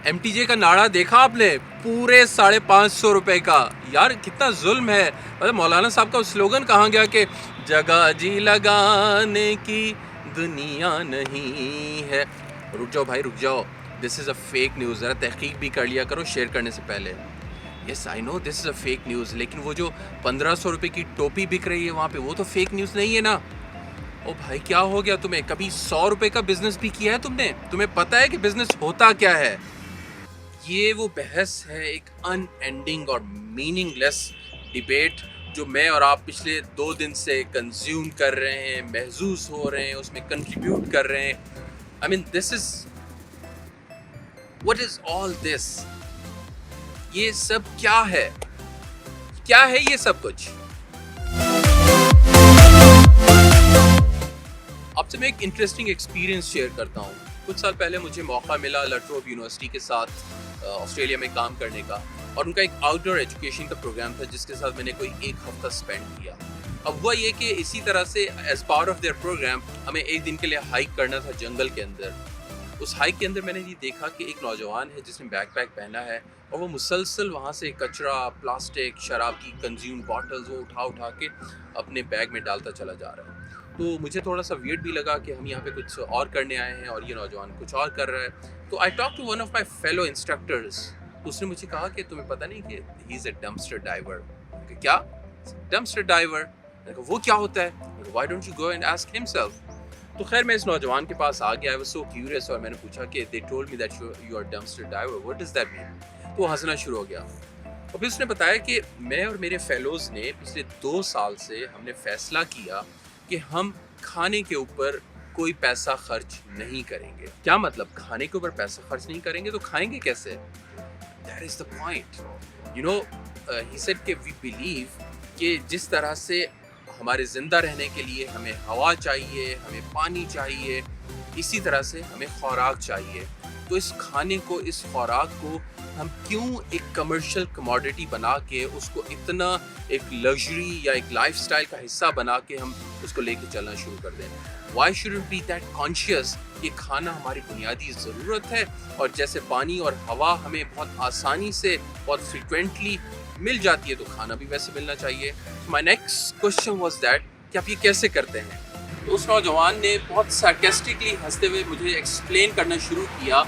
M T جے کا نعرہ دیکھا آپ نے؟ پورے 550 روپے کا. یار کتنا ظلم ہے. مطلب مولانا صاحب کا سلوگن کہاں گیا کہ جگہ جی لگانے کی دنیا نہیں ہے. رک جاؤ بھائی، رک جاؤ. دس از اے فیک نیوز. ذرا تحقیق بھی کر لیا کرو شیئر کرنے سے پہلے. یس آئی نو دس از اے فیک نیوز، لیکن وہ جو 1500 روپے کی ٹوپی بک رہی ہے وہاں پہ، وہ تو فیک نیوز نہیں ہے نا. او بھائی کیا ہو گیا تمہیں؟ کبھی 100 روپے کا بزنس بھی کیا ہے تم نے؟ تمہیں پتہ ہے کہ بزنس ہوتا کیا ہے؟ یہ وہ بحث ہے، ایک ان اینڈنگ اور میننگ لیس ڈیبیٹ جو میں اور آپ پچھلے 2 دن سے کنزیوم کر رہے ہیں، محظوظ ہو رہے ہیں، اس میں کنٹریبیوٹ کر رہے ہیں. آئی مین دس از واٹ از آل دس. یہ سب کیا ہے؟ کیا ہے یہ سب کچھ؟ آپ سے میں ایک انٹرسٹنگ ایکسپیرینس شیئر کرتا ہوں. کچھ سال پہلے مجھے موقع ملا لٹروب یونیورسٹی کے ساتھ آسٹریلیا میں کام کرنے کا، اور ان کا ایک آؤٹ ڈور ایجوکیشن کا پروگرام تھا جس کے ساتھ میں نے کوئی 1 ہفتہ اسپینڈ کیا. اب ہوا یہ کہ اسی طرح سے as part of their programme ہمیں 1 دن کے لیے ہائیک کرنا تھا جنگل کے اندر. اس ہائیک کے اندر میں نے یہ دیکھا کہ ایک نوجوان ہے جس نے بیک پیک پہنا ہے، اور وہ مسلسل وہاں سے کچرا، پلاسٹک، شراب کی کنزیوم بوٹلز وہ اٹھا کے اپنے بیگ میں ڈالتا چلا جا رہا ہے. تو مجھے تھوڑا سا ویئرڈ بھی لگا کہ ہم یہاں پہ کچھ اور کرنے آئے ہیں اور یہ نوجوان کچھ اور کر رہا ہے. تو I talk to one of my fellow instructors. اس نے مجھے کہا کہ تمہیں پتہ نہیں کہ ہی از اے ڈمپسٹر ڈائیور. کہ کیا ڈمپسٹر ڈائیور؟ وہ کیا ہوتا ہے؟ Why don't you go and ask himself. تو خیر میں اس نوجوان کے پاس آ گیا. I was so curious اور میں نے پوچھا کہ they told me that you are dumpster diver. What does that mean? تو وہ ہنسنا شروع ہو گیا. اور پھر اس نے بتایا کہ میں اور میرے فیلوز نے پچھلے 2 سال سے ہم نے فیصلہ کیا کہ ہم کھانے کے اوپر کوئی پیسہ خرچ نہیں کریں گے. کیا مطلب کھانے کے اوپر پیسہ خرچ نہیں کریں گے؟ تو کھائیں گے کیسے؟ That is the point. You know, he said کہ we believe کہ جس طرح سے ہمارے زندہ رہنے کے لیے ہمیں ہوا چاہیے، ہمیں پانی چاہیے، اسی طرح سے ہمیں خوراک چاہیے. تو اس کھانے کو، اس خوراک کو ہم کیوں ایک کمرشل کموڈٹی بنا کے اس کو اتنا ایک لگژری یا ایک لائف سٹائل کا حصہ بنا کے ہم اس کو لے کے چلنا شروع کر دیں؟ Y shouldn't be that conscious کہ کھانا ہماری بنیادی ضرورت ہے، اور جیسے پانی اور ہوا ہمیں بہت آسانی سے، بہت فریکوینٹلی مل جاتی ہے، تو کھانا بھی ویسے ملنا چاہیے. My next question was that کہ آپ یہ کیسے کرتے ہیں؟ تو اس نوجوان نے بہت سارکیسٹکلی ہنستے ہوئے مجھے ایکسپلین کرنا شروع کیا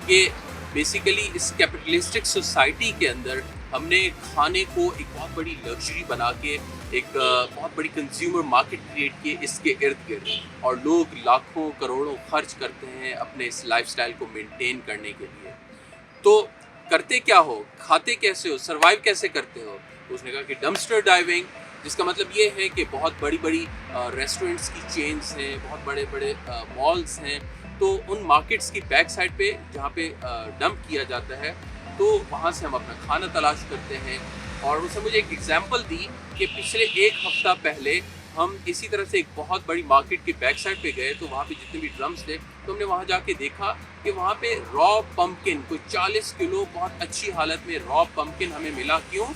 کہ بیسیکلی اس کیپٹلسٹک سوسائٹی کے اندر ہم نے کھانے کو ایک بہت بڑی لگژری بنا کے ایک بہت بڑی کنزیومر مارکیٹ کریٹ کیے اس کے ارد گرد، اور لوگ لاکھوں کروڑوں خرچ کرتے ہیں اپنے اس لائف سٹائل کو مینٹین کرنے کے لیے. تو کرتے کیا ہو؟ کھاتے کیسے ہو؟ سروائیو کیسے کرتے ہو؟ تو اس نے کہا کہ ڈمپسٹر ڈائیونگ، جس کا مطلب یہ ہے کہ بہت بڑی بڑی ریسٹورنٹس کی چینز ہیں، بہت بڑے بڑے مالز ہیں، تو ان مارکیٹس کی بیک سائڈ پہ جہاں پہ ڈمپ کیا جاتا ہے، تو وہاں سے ہم اپنا کھانا تلاش کرتے ہیں. اور اس نے مجھے ایک ایگزامپل دی کہ پچھلے 1 ہفتہ پہلے ہم اسی طرح سے ایک بہت بڑی مارکیٹ کی بیک سائڈ پہ گئے، تو وہاں پہ جتنے بھی ڈرمس تھے تو ہم نے وہاں جا کے دیکھا کہ وہاں پہ را پمپکن کوئی 40 کلو بہت اچھی حالت میں را پمپکن ہمیں ملا. کیوں؟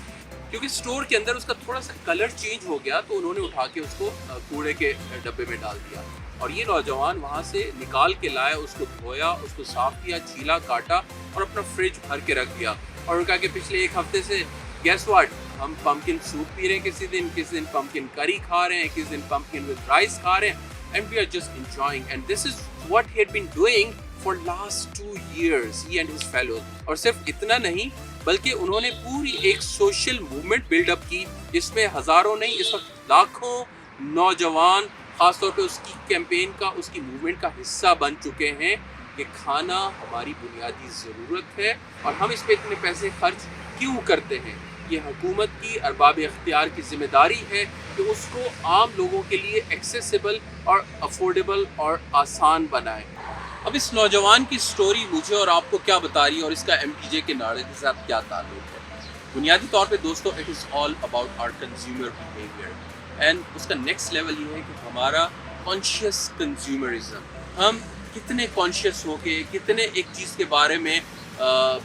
کیونکہ اسٹور کے اندر اس کا تھوڑا سا کلر چینج ہو گیا، تو انہوں نے اٹھا کے اس کو کوڑے کے ڈبے میں ڈال دیا. اور یہ نوجوان وہاں سے نکال کے لایا، اس کو دھویا، اس کو صاف کیا، چھیلا، کاٹا اور اپنا فریج بھر کے رکھ دیا. اور کہا کہ پچھلے 1 ہفتے سے گیس واٹ، ہم پمپکن سوپ پی رہے ہیں، کسی دن پمپکن کری کھا رہے ہیں، کسی دن پمپکن وتھ رائس کھا رہے ہیں. And we are just enjoying, and this is what he had been doing for last 2 years, he and his fellows. اور صرف اتنا نہیں بلکہ انہوں نے پوری ایک سوشل موومنٹ بلڈ اپ کی، جس میں ہزاروں نہیں، اس وقت لاکھوں نوجوان خاص طور پہ اس کی کیمپین کا، اس کی موومنٹ کا حصہ بن چکے ہیں کہ کھانا ہماری بنیادی ضرورت ہے، اور ہم اس پہ اتنے پیسے خرچ کیوں کرتے ہیں؟ یہ حکومت کی، ارباب اختیار کی ذمہ داری ہے کہ اس کو عام لوگوں کے لیے ایکسیسیبل اور افورڈیبل اور آسان بنائے. اب اس نوجوان کی سٹوری مجھے اور آپ کو کیا بتا رہی ہے، اور اس کا ایم ٹی جے کے نعرے کے ساتھ کیا تعلق ہے؟ بنیادی طور پہ دوستو، it is all about our consumer behaviour. And اس کا نیکسٹ لیول یہ ہے کہ ہمارا کانشیس کنزیومرزم. ہم کتنے کانشیس ہو کے، کتنے ایک چیز کے بارے میں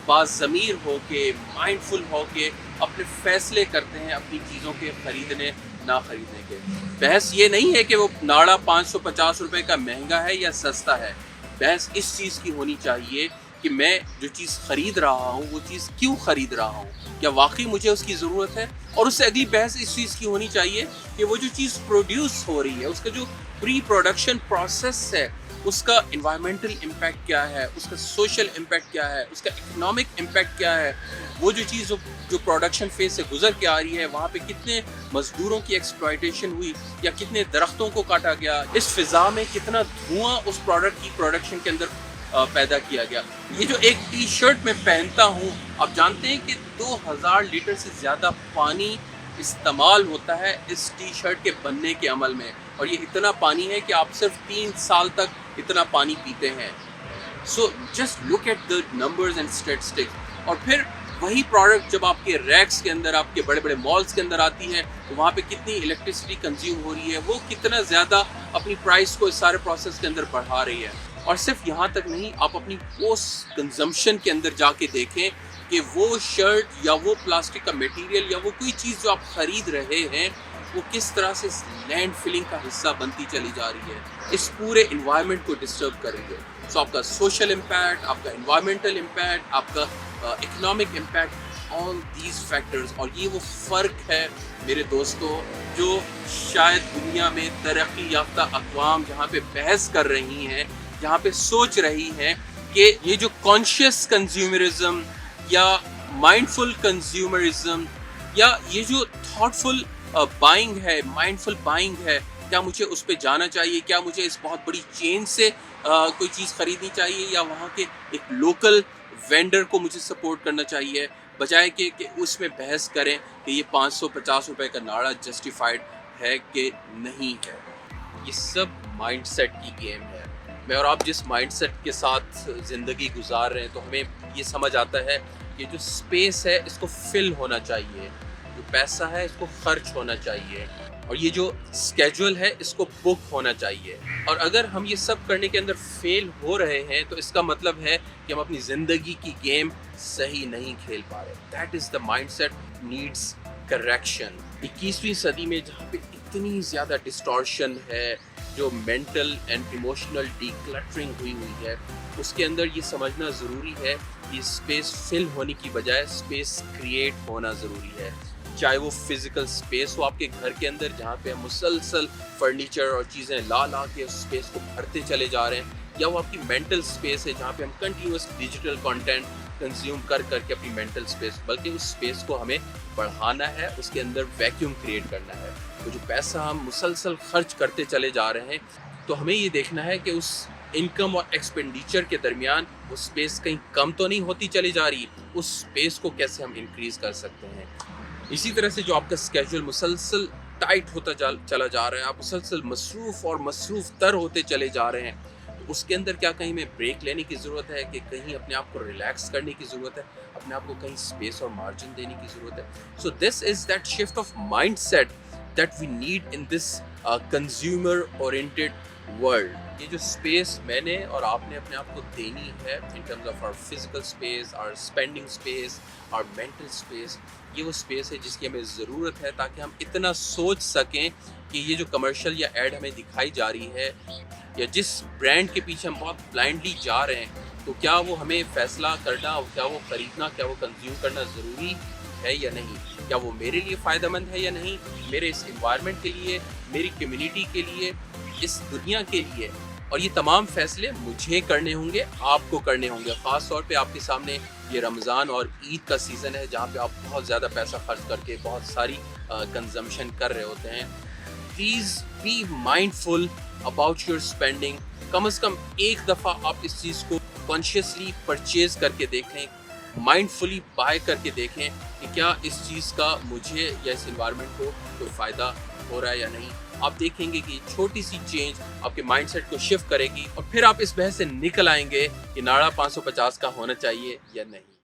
باضمیر ہو کے، مائنڈفل ہو کے اپنے فیصلے کرتے ہیں اپنی چیزوں کے خریدنے نہ خریدنے کے. بحث یہ نہیں ہے کہ وہ ناڑا 550 روپے کا مہنگا ہے یا سستا ہے. بحث اس چیز کی ہونی چاہیے کہ میں جو چیز خرید رہا ہوں وہ چیز کیوں خرید رہا ہوں, کیا واقعی مجھے اس کی ضرورت ہے. اور اس سے اگلی بحث اس چیز کی ہونی چاہیے کہ وہ جو چیز پروڈیوس ہو رہی ہے, اس کا جو پری پروڈکشن پروسیس ہے, اس کا انوائرمنٹل امپیکٹ کیا ہے, اس کا سوشل امپیکٹ کیا ہے, اس کا اکنامک امپیکٹ کیا ہے. وہ جو چیز جو پروڈکشن فیز سے گزر کے آ رہی ہے, وہاں پہ کتنے مزدوروں کی ایکسپلائٹیشن ہوئی یا کتنے درختوں کو کاٹا گیا, اس فضا میں کتنا دھواں اس پروڈکٹ کی پروڈکشن کے اندر پیدا کیا گیا. یہ جو ایک ٹی شرٹ میں پہنتا ہوں, آپ جانتے ہیں کہ 2000 لیٹر سے زیادہ پانی استعمال ہوتا ہے اس ٹی شرٹ کے بننے کے عمل میں, اور یہ اتنا پانی ہے کہ آپ صرف 3 سال تک اتنا پانی پیتے ہیں. So just look at the numbers and statistics. اور پھر وہی پروڈکٹ جب آپ کے ریکس کے اندر, آپ کے بڑے بڑے مالز کے اندر آتی ہے, تو وہاں پہ کتنی الیکٹریسٹی کنزیوم ہو رہی ہے, وہ کتنا زیادہ اپنی پرائس کو اس سارے پروسیس کے اندر بڑھا رہی ہے. اور صرف یہاں تک نہیں, آپ اپنی پوسٹ کنزمپشن کے اندر جا کے دیکھیں کہ وہ شرٹ یا وہ پلاسٹک کا میٹیریل یا وہ کوئی چیز جو آپ خرید رہے ہیں, وہ کس طرح سے لینڈ فلنگ کا حصہ بنتی چلی جا رہی ہے, اس پورے انوائرمنٹ کو ڈسٹرب کریں گے. سو آپ کا سوشل امپیکٹ, آپ کا انوائرمنٹل امپیکٹ, آپ کا economic impact, all these factors. اور یہ وہ فرق ہے میرے دوستوں جو شاید دنیا میں ترقی یافتہ اقوام جہاں پہ بحث کر رہی ہیں, جہاں پہ سوچ رہی ہیں کہ یہ جو کانشیس کنزیومرزم یا مائنڈفل کنزیومرزم یا یہ جو تھاٹفل بائنگ ہے, مائنڈفل بائنگ ہے, کیا مجھے اس پہ جانا چاہیے, کیا مجھے اس بہت بڑی چین سے کوئی چیز خریدنی چاہیے, یا وہاں کے ایک لوکل وینڈر کو مجھے سپورٹ کرنا چاہیے, بجائے کہ اس میں بحث کریں کہ یہ 550 روپے کا ناڑا جسٹیفائڈ ہے کہ نہیں ہے. یہ سب مائنڈ سیٹ کی گیم ہے. میں اور آپ جس مائنڈ سیٹ کے ساتھ زندگی گزار رہے ہیں, تو ہمیں یہ سمجھ آتا ہے کہ جو اسپیس ہے اس کو فل ہونا چاہیے, جو پیسہ ہے اس کو خرچ ہونا چاہیے, اور یہ جو اسکیجول ہے اس کو بک ہونا چاہیے. اور اگر ہم یہ سب کرنے کے اندر فیل ہو رہے ہیں تو اس کا مطلب ہے کہ ہم اپنی زندگی کی گیم صحیح نہیں کھیل پا رہے. That is the mindset needs correction. 21ویں صدی میں جہاں پہ اتنی زیادہ ڈسٹورشن ہے, جو mental and emotional decluttering ہوئی ہے, اس کے اندر یہ سمجھنا ضروری ہے کہ اسپیس فل ہونے کی بجائے اسپیس کریٹ ہونا ضروری ہے. چاہے وہ فزیکل اسپیس ہو آپ کے گھر کے اندر, جہاں پہ ہم مسلسل فرنیچر اور چیزیں لا کے اس اسپیس کو بھرتے چلے جا رہے ہیں, یا وہ آپ کی مینٹل اسپیس ہے جہاں پہ ہم کنٹینیوس ڈیجیٹل کانٹینٹ کنزیوم کر کے اپنی مینٹل اسپیس, بلکہ اس اسپیس کو ہمیں بڑھانا ہے, اس کے اندر ویکیوم کریٹ کرنا ہے. تو جو پیسہ ہم مسلسل خرچ کرتے چلے جا رہے ہیں, تو ہمیں یہ دیکھنا ہے کہ اس انکم اور ایکسپینڈیچر کے درمیان وہ اسپیس کہیں کم تو نہیں ہوتی چلی جا رہی, اس اسپیس کو کیسے ہم انکریز کر سکتے ہیں. اسی طرح سے جو آپ کا اسکیجول مسلسل ٹائٹ ہوتا چلا جا رہا ہے, آپ مسلسل مصروف تر ہوتے چلے جا رہے ہیں, تو اس کے اندر کیا کہیں میں بریک لینے کی ضرورت ہے, کہ کہیں اپنے آپ کو ریلیکس کرنے کی ضرورت ہے, اپنے آپ کو کہیں اسپیس اور مارجن دینے کی ضرورت ہے. So this is that shift of mindset that we need in this consumer oriented world. یہ جو اسپیس میں نے اور آپ نے اپنے آپ کو دینی ہے in terms of our physical space, our spending space, our mental space, یہ وہ اسپیس ہے جس کی ہمیں ضرورت ہے, تاکہ ہم اتنا سوچ سکیں کہ یہ جو کمرشل یا ایڈ ہمیں دکھائی جا رہی ہے, یا جس برانڈ کے پیچھے ہم بہت بلائنڈلی جا رہے ہیں, تو کیا وہ ہمیں فیصلہ کرنا, کیا وہ خریدنا, کیا وہ کنزیوم کرنا ضروری ہے یا نہیں, کیا وہ میرے لیے فائدہ مند ہے یا نہیں, میرے اس انوائرمنٹ کے لیے, میری کمیونٹی کے لیے, اس دنیا کے لیے. اور یہ تمام فیصلے مجھے کرنے ہوں گے, آپ کو کرنے ہوں گے. خاص طور پہ آپ کے سامنے یہ رمضان اور عید کا سیزن ہے, جہاں پہ آپ بہت زیادہ پیسہ خرچ کر کے بہت ساری کنزمپشن کر رہے ہوتے ہیں. Please be mindful about your spending. کم از کم ایک دفعہ آپ اس چیز کو کانشیسلی پرچیز کر کے دیکھیں, مائنڈفلی بائی کر کے دیکھیں کہ کیا اس چیز کا مجھے یا اس انوائرمنٹ کو کوئی فائدہ ہو رہا ہے یا نہیں. آپ دیکھیں گے کہ چھوٹی سی چینج آپ کے مائنڈ سیٹ کو شفٹ کرے گی, اور پھر آپ اس بحث سے نکل آئیں گے کہ ناڑا 550 کا ہونا چاہیے یا نہیں.